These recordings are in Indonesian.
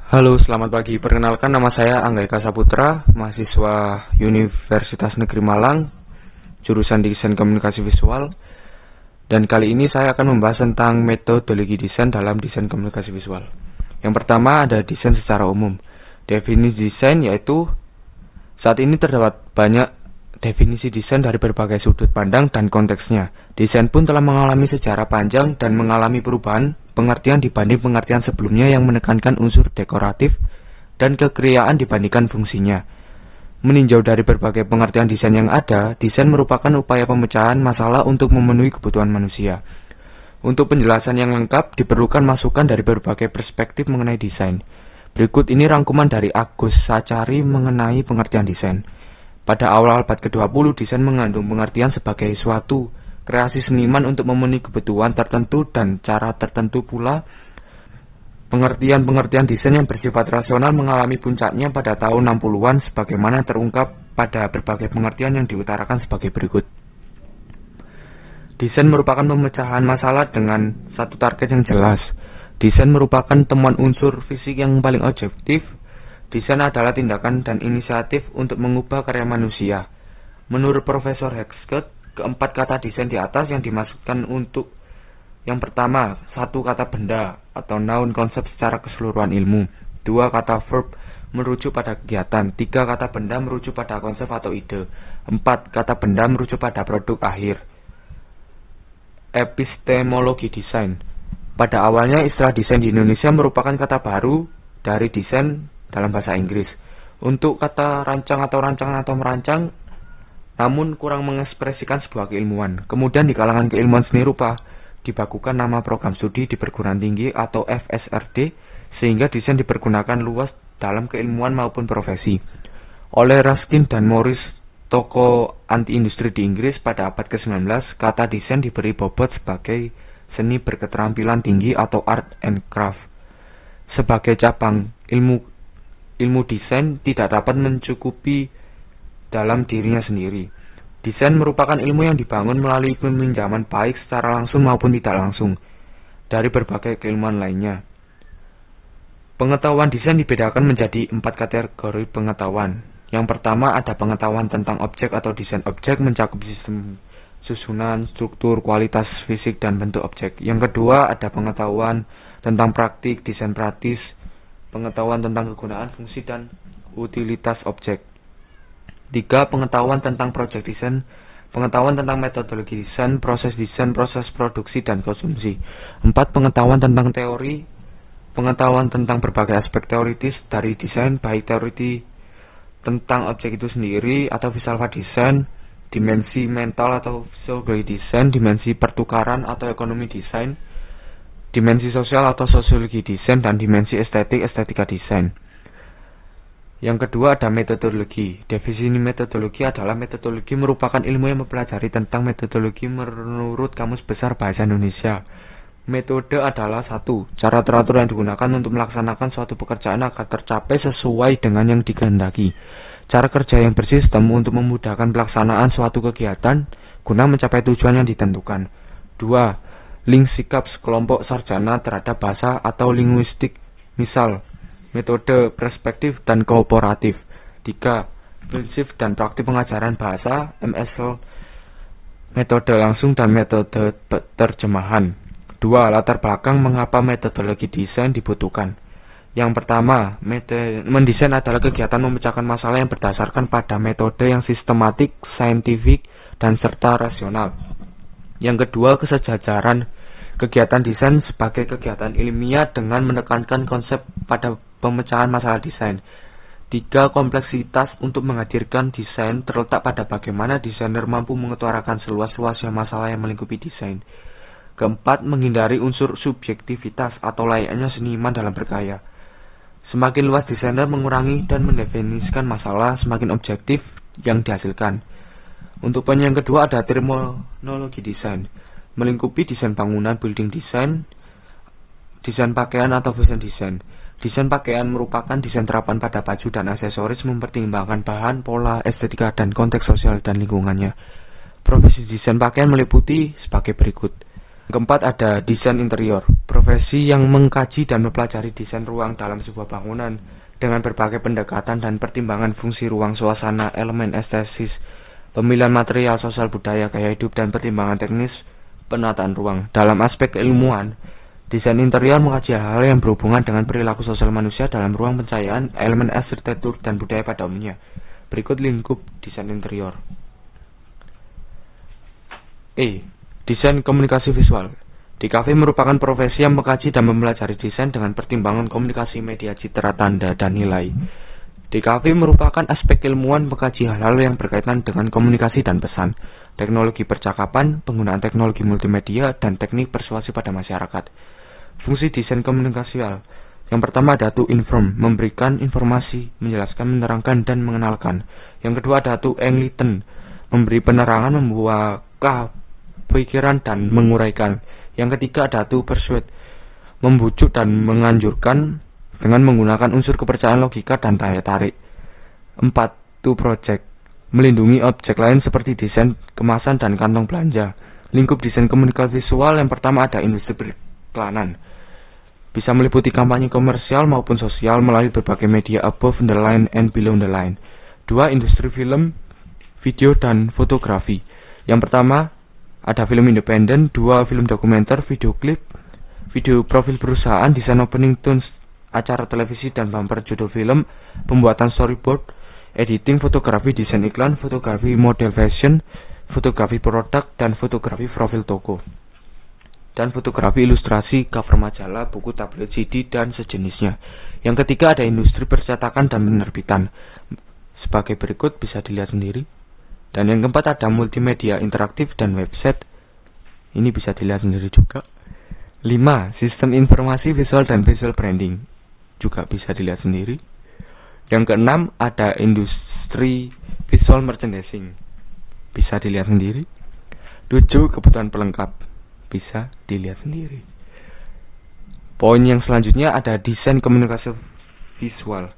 Halo, selamat pagi. Perkenalkan, nama saya Angga Eka Saputra, mahasiswa Universitas Negeri Malang, jurusan Desain Komunikasi Visual. Dan kali ini saya akan membahas tentang metodologi desain dalam desain komunikasi visual. Yang pertama ada desain secara umum. Definisi desain yaitu saat ini terdapat banyak definisi desain dari berbagai sudut pandang dan konteksnya. Desain pun telah mengalami sejarah panjang dan mengalami perubahan pengertian dibanding pengertian sebelumnya yang menekankan unsur dekoratif dan kekriaan dibandingkan fungsinya. Meninjau dari berbagai pengertian desain yang ada, desain merupakan upaya pemecahan masalah untuk memenuhi kebutuhan manusia. Untuk penjelasan yang lengkap, diperlukan masukan dari berbagai perspektif mengenai desain. Berikut ini rangkuman dari Agus Sacari mengenai pengertian desain. Pada awal abad ke-20, desain mengandung pengertian sebagai suatu kreasi seniman untuk memenuhi kebutuhan tertentu dan cara tertentu pula. Pengertian-pengertian desain yang bersifat rasional mengalami puncaknya pada tahun 60-an sebagaimana terungkap pada berbagai pengertian yang diutarakan sebagai berikut. Desain merupakan pemecahan masalah dengan satu target yang jelas. Desain merupakan temuan unsur fisik yang paling objektif. Desain adalah tindakan dan inisiatif untuk mengubah karya manusia. Menurut Profesor Hesketh, keempat kata desain di atas yang dimaksudkan untuk yang pertama, satu kata benda atau noun konsep secara keseluruhan ilmu. Dua kata verb merujuk pada kegiatan. Tiga kata benda merujuk pada konsep atau ide. Empat kata benda merujuk pada produk akhir. Epistemologi desain. Pada awalnya istilah desain di Indonesia merupakan kata baru dari desain dalam bahasa Inggris. Untuk kata rancang atau rancangan atau merancang, namun kurang mengekspresikan sebuah keilmuan. Kemudian di kalangan keilmuan seni rupa, dibakukan nama program studi di perguruan tinggi atau FSRD, sehingga desain dipergunakan luas dalam keilmuan maupun profesi. Oleh Ruskin dan Morris, tokoh anti-industri di Inggris pada abad ke-19, kata desain diberi bobot sebagai seni berketerampilan tinggi atau art and craft. Sebagai cabang ilmu desain tidak dapat mencukupi dalam dirinya sendiri. Desain merupakan ilmu yang dibangun melalui peminjaman baik secara langsung maupun tidak langsung dari berbagai keilmuan lainnya. Pengetahuan desain dibedakan menjadi 4 kategori pengetahuan. Yang pertama ada pengetahuan tentang objek atau desain objek mencakup sistem susunan, struktur, kualitas fisik, dan bentuk objek. Yang kedua ada pengetahuan tentang praktik, desain praktis, pengetahuan tentang kegunaan, fungsi, dan utilitas objek. 3. Pengetahuan tentang project design, pengetahuan tentang metodologi desain, proses produksi, dan konsumsi. 4. Pengetahuan tentang teori, pengetahuan tentang berbagai aspek teoritis dari desain, baik teori tentang objek itu sendiri atau filsafat desain, dimensi mental atau psikologi desain, dimensi pertukaran atau ekonomi desain, dimensi sosial atau sosiologi desain, dan dimensi estetika desain. Yang kedua ada metodologi. Definisi metodologi adalah metodologi merupakan ilmu yang mempelajari tentang metodologi menurut Kamus Besar Bahasa Indonesia. Metode adalah satu, cara teratur yang digunakan untuk melaksanakan suatu pekerjaan agar tercapai sesuai dengan yang dikehendaki. Cara kerja yang bersistem untuk memudahkan pelaksanaan suatu kegiatan guna mencapai tujuan yang ditentukan. 2. Link sikap sekelompok sarjana terhadap bahasa atau linguistik, misal metode perspektif dan kooperatif. 3. Prinsip dan praktik pengajaran bahasa, MSL, metode langsung dan metode terjemahan. 2. Latar belakang mengapa metodologi desain dibutuhkan. Yang pertama, mendesain adalah kegiatan memecahkan masalah yang berdasarkan pada metode yang sistematik, saintifik, dan serta rasional. Yang kedua, kesejajaran kegiatan desain sebagai kegiatan ilmiah dengan menekankan konsep pada pemecahan masalah desain. 3. Kompleksitas untuk menghadirkan desain terletak pada bagaimana desainer mampu mengutarakan seluas-luasnya masalah yang melingkupi desain. Keempat, menghindari unsur subjektivitas atau layaknya seniman dalam berkarya. Semakin luas desainer mengurangi dan mendefinisikan masalah, semakin objektif yang dihasilkan. Untuk poin yang kedua ada terminologi desain, melingkupi desain bangunan, building design, desain pakaian atau fashion design. Desain pakaian merupakan desain terapan pada baju dan aksesoris mempertimbangkan bahan, pola, estetika, dan konteks sosial dan lingkungannya. Profesi desain pakaian meliputi sebagai berikut. Keempat, ada desain interior, profesi yang mengkaji dan mempelajari desain ruang dalam sebuah bangunan dengan berbagai pendekatan dan pertimbangan fungsi ruang, suasana, elemen estetis, pemilihan material, sosial budaya, gaya hidup, dan pertimbangan teknis penataan ruang. Dalam aspek keilmuan, desain interior mengkaji hal-hal yang berhubungan dengan perilaku sosial manusia dalam ruang pencahayaan, elemen arsitektur, dan budaya pada umumnya. Berikut lingkup desain interior. Desain komunikasi visual. DKV merupakan profesi yang mengkaji dan mempelajari desain dengan pertimbangan komunikasi media citra, tanda, dan nilai. DKV merupakan aspek ilmuwan mengkaji hal-hal yang berkaitan dengan komunikasi dan pesan, teknologi percakapan, penggunaan teknologi multimedia, dan teknik persuasi pada masyarakat. Fungsi desain komunikasi visual. Yang pertama ada to inform, memberikan informasi, menjelaskan, menerangkan, dan mengenalkan. Yang kedua ada to enlighten, memberi penerangan, membuka pikiran, dan menguraikan. Yang ketiga ada to persuade, membujuk dan menganjurkan dengan menggunakan unsur kepercayaan, logika, dan daya tarik. 4. To project, melindungi objek lain seperti desain kemasan dan kantong belanja. Lingkup desain komunikasi visual yang pertama ada industri periklanan. Bisa meliputi kampanye komersial maupun sosial melalui berbagai media above the line and below the line. 2. Industri film, video, dan fotografi. Yang pertama ada film independen, 2. Film dokumenter, video klip, video profil perusahaan, desain opening tunes acara televisi dan bumper judul film, pembuatan storyboard, editing, fotografi desain iklan, fotografi model fashion, fotografi produk, dan fotografi profil toko, dan fotografi ilustrasi, cover majalah, buku, tablet, CD, dan sejenisnya. Yang ketiga ada industri percetakan dan penerbitan. Sebagai berikut, bisa dilihat sendiri. Dan yang keempat ada multimedia interaktif dan website. Ini bisa dilihat sendiri juga. 5. Sistem informasi visual dan visual branding. Juga bisa dilihat sendiri. Yang keenam ada industri visual merchandising. Bisa dilihat sendiri. 7. Kebutuhan pelengkap. Bisa dilihat sendiri. Poin yang selanjutnya ada desain komunikasi visual.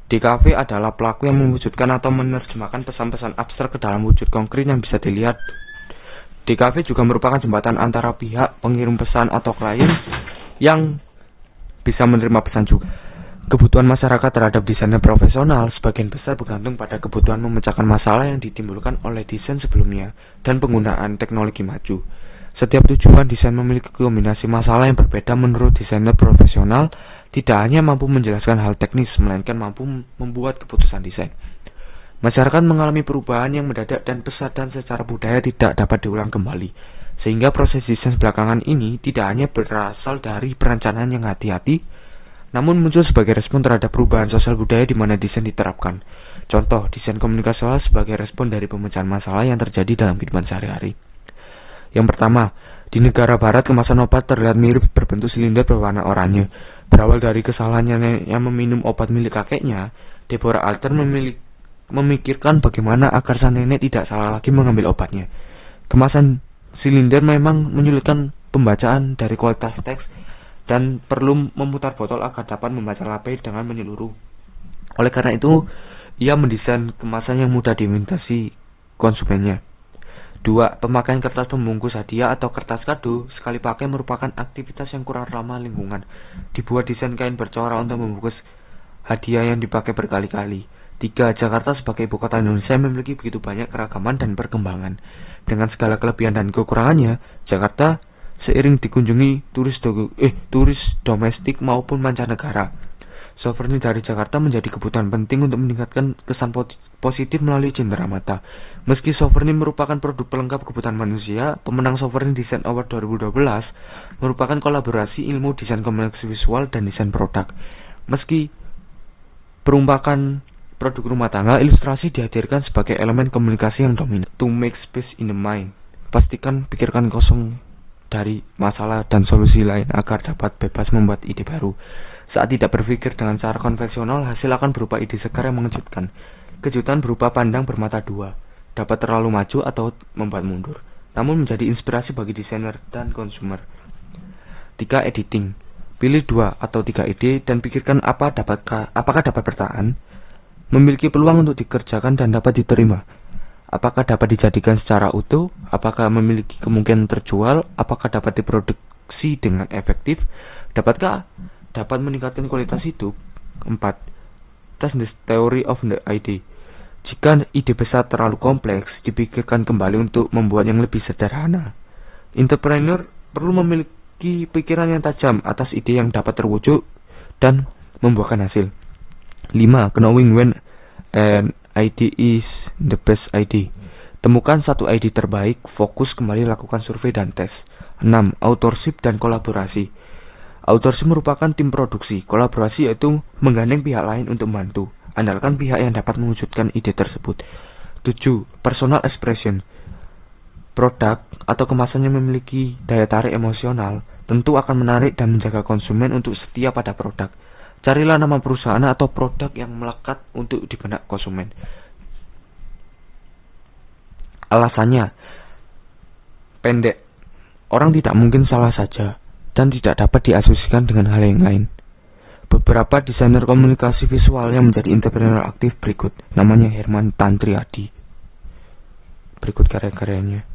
DKV adalah pelaku yang mewujudkan atau menerjemahkan pesan-pesan abstrak ke dalam wujud konkret yang bisa dilihat. DKV juga merupakan jembatan antara pihak pengirim pesan atau klien yang bisa menerima pesan juga. Kebutuhan masyarakat terhadap desainer profesional sebagian besar bergantung pada kebutuhan memecahkan masalah yang ditimbulkan oleh desain sebelumnya dan penggunaan teknologi maju. Setiap tujuan desain memiliki kombinasi masalah yang berbeda menurut desainer profesional. Tidak hanya mampu menjelaskan hal teknis, melainkan mampu membuat keputusan desain. Masyarakat mengalami perubahan yang mendadak dan pesat dan secara budaya tidak dapat diulang kembali. Sehingga proses desain belakangan ini tidak hanya berasal dari perencanaan yang hati-hati, namun muncul sebagai respon terhadap perubahan sosial budaya di mana desain diterapkan. Contoh, desain komunikasi sebagai respon dari pemecahan masalah yang terjadi dalam kehidupan sehari-hari. Yang pertama, di negara barat kemasan obat terlihat mirip berbentuk silinder berwarna oranye. Berawal dari kesalahannya yang meminum obat milik kakeknya, Deborah Alter memikirkan bagaimana agar sang nenek tidak salah lagi mengambil obatnya. Kemasan silinder memang menyulitkan pembacaan dari kualitas teks dan perlu memutar botol agar dapat membaca label dengan menyeluruh. Oleh karena itu, ia mendesain kemasan yang mudah diimitasi konsumennya. 2. Pemakaian kertas pembungkus hadiah atau kertas kado sekali pakai merupakan aktivitas yang kurang ramah lingkungan. Dibuat desain kain bercorak untuk membungkus hadiah yang dipakai berkali-kali. 3. Jakarta sebagai ibu kota Indonesia memiliki begitu banyak keragaman dan perkembangan. Dengan segala kelebihan dan kekurangannya, Jakarta seiring dikunjungi turis domestik maupun mancanegara. Souvenir dari Jakarta menjadi kebutuhan penting untuk meningkatkan kesan positif melalui cindera mata. Meski souvenir merupakan produk pelengkap kebutuhan manusia, pemenang Souvenir Design Award 2012 merupakan kolaborasi ilmu desain komunikasi visual dan desain produk. Meski perumpakan produk rumah tangga, ilustrasi dihadirkan sebagai elemen komunikasi yang dominan. To make space in the mind. Pastikan pikirkan kosong dari masalah dan solusi lain agar dapat bebas membuat ide baru. Saat tidak berpikir dengan cara konvensional, hasil akan berupa ide segar yang mengejutkan. Kejutan berupa pandang bermata dua, dapat terlalu maju atau membuat mundur, namun menjadi inspirasi bagi desainer dan konsumer. 3. Editing. Pilih 2 atau 3 ide dan pikirkan apakah dapat bertahan, memiliki peluang untuk dikerjakan dan dapat diterima. Apakah dapat dijadikan secara utuh? Apakah memiliki kemungkinan terjual? Apakah dapat diproduksi dengan efektif? Dapatkah dapat meningkatkan kualitas hidup? 4. Test the theory of the idea. Jika ide besar terlalu kompleks, dipikirkan kembali untuk membuat yang lebih sederhana. Entrepreneur perlu memiliki pikiran yang tajam atas ide yang dapat terwujud dan membuahkan hasil. 5. Knowing when an idea is the best idea. Temukan satu ide terbaik, fokus kembali lakukan survei dan tes. 6. Authorship dan kolaborasi. Authorship merupakan tim produksi. Kolaborasi yaitu menggandeng pihak lain untuk membantu. Andalkan pihak yang dapat mewujudkan ide tersebut. 7. Personal expression. Produk atau kemasan yang memiliki daya tarik emosional tentu akan menarik dan menjaga konsumen untuk setia pada produk. Carilah nama perusahaan atau produk yang melekat untuk di benak konsumen. Alasannya pendek. Orang tidak mungkin salah saja dan tidak dapat diasosiasikan dengan hal yang lain. Beberapa desainer komunikasi visual yang menjadi entrepreneur aktif berikut. Namanya Herman Tantriadi. Berikut karya-karyanya.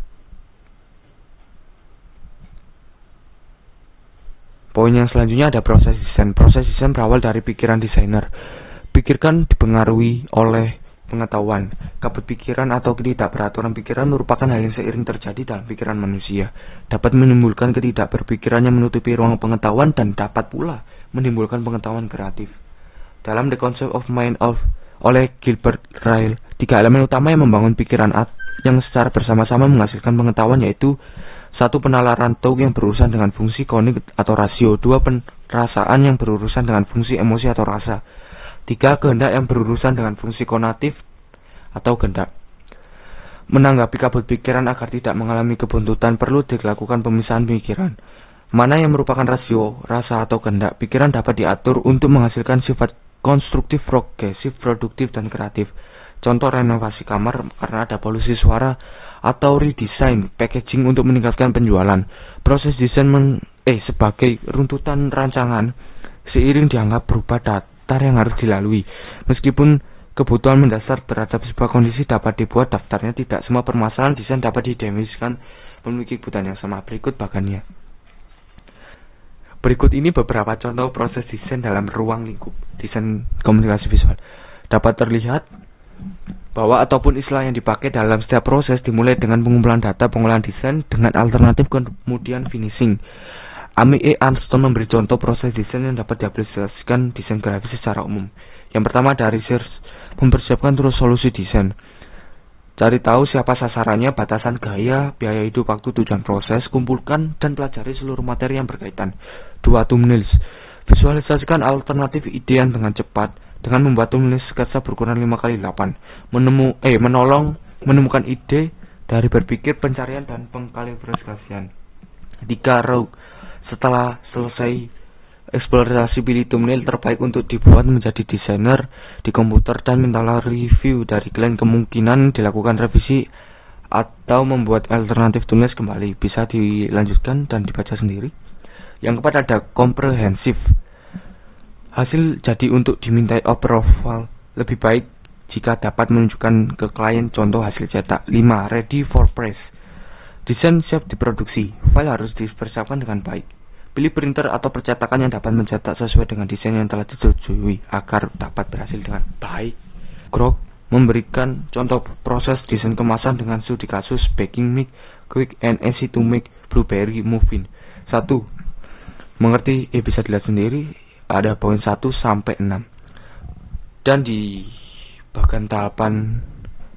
Poin yang selanjutnya ada proses desain. Proses desain berawal dari pikiran desainer. Pikirkan dipengaruhi oleh pengetahuan. Kabut pikiran atau ketidakberaturan pikiran merupakan hal yang seiring terjadi dalam pikiran manusia. Dapat menimbulkan ketidakberpikiran yang menutupi ruang pengetahuan dan dapat pula menimbulkan pengetahuan kreatif. Dalam The Concept of Mind oleh Gilbert Ryle, 3 elemen utama yang membangun pikiran yang secara bersama-sama menghasilkan pengetahuan yaitu 1. Penalaran Thought yang berurusan dengan fungsi kognitif atau rasio. 2. Perasaan yang berurusan dengan fungsi emosi atau rasa. 3. Kehendak yang berurusan dengan fungsi konatif atau kehendak. Menanggapi kabut pikiran agar tidak mengalami kebuntutan perlu dilakukan pemisahan pikiran. Mana yang merupakan rasio, rasa atau kehendak. Pikiran dapat diatur untuk menghasilkan sifat konstruktif, progresif, produktif, dan kreatif. Contoh renovasi kamar karena ada polusi suara atau redesign packaging untuk meningkatkan penjualan. Proses desain sebagai runtutan rancangan seiring dianggap berupa daftar yang harus dilalui. Meskipun kebutuhan mendasar terhadap sebuah kondisi dapat dibuat daftarnya, tidak semua permasalahan desain dapat didefinisikan memiliki kebutuhan yang sama. Berikut bagannya. Berikut ini beberapa contoh proses desain dalam ruang lingkup desain komunikasi visual. Dapat terlihat bahwa ataupun istilah yang dipakai dalam setiap proses dimulai dengan pengumpulan data, pengolahan desain dengan alternatif, kemudian finishing. Amy E. Armstrong memberi contoh proses desain yang dapat diaplikasikan desain grafis secara umum. Yang pertama dari research, mempersiapkan terus solusi desain. Cari tahu siapa sasarannya, batasan gaya, biaya hidup, waktu, tujuan proses, kumpulkan dan pelajari seluruh materi yang berkaitan. 2. Thumbnails, visualisasikan alternatif ide dengan cepat dengan membuat thumbnails sketsa berukuran 5x8. Menolong menemukan ide dari berpikir, pencarian, dan pengkalibrasian. 3. Raw, setelah selesai eksplorasi, pilih thumbnail terbaik untuk dibuat menjadi desainer di komputer dan mintalah review dari klien. Kemungkinan dilakukan revisi atau membuat alternatif thumbnails kembali. Bisa dilanjutkan dan dibaca sendiri. Yang keempat ada comprehensive. Hasil jadi untuk dimintai approval. Lebih baik jika dapat menunjukkan ke klien contoh hasil cetak. 5. Ready for press. Desain siap diproduksi. File harus dipersiapkan dengan baik. Pilih printer atau percetakan yang dapat mencetak sesuai dengan desain yang telah disetujui agar dapat berhasil dengan baik. Grok memberikan contoh proses desain kemasan dengan studi kasus baking mix, quick and easy to make blueberry muffin. 1. Mengerti, bisa dilihat sendiri, ada poin 1 sampai 6. Dan di bagian tahapan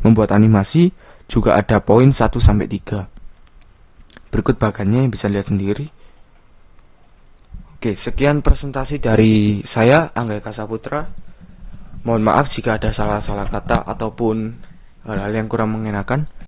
membuat animasi juga ada poin 1 sampai 3. Berikut bagannya yang bisa lihat sendiri. Oke, sekian presentasi dari saya, Angga Eka Saputra. Mohon maaf jika ada salah-salah kata ataupun hal-hal yang kurang mengenakan.